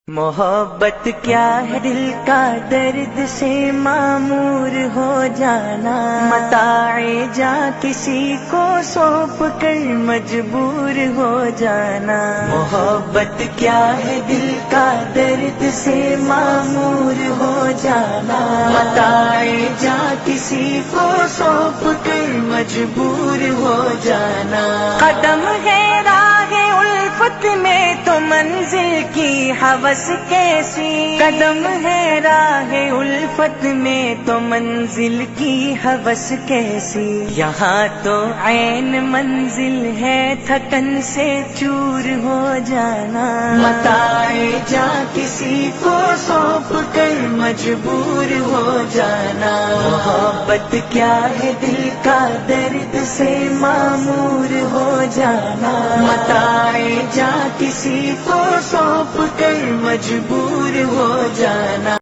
محبت کیا ہے، دل کا درد سے معمور ہو جانا، متاع جا کسی کو سونپ کر مجبور ہو جانا۔ محبت کیا ہے، دل کا درد سے معمور ہو جانا، متاع جا کسی کو سونپ کر مجبور ہو جانا۔ قدم ہے راہ الفت میں تو منزل کی ہوس کیسی، قدم ہے راہ الفت میں تو منزل کی ہوس کیسی، یہاں تو عین منزل ہے تھکن سے چور ہو جانا، متاع جا کسی کو سونپ کر مجبور ہو جانا۔ محبت کیا ہے، دل کا درد سے معمور ہو جانا، متاع جا کسی کو سونپ کر مجبور ہو جانا۔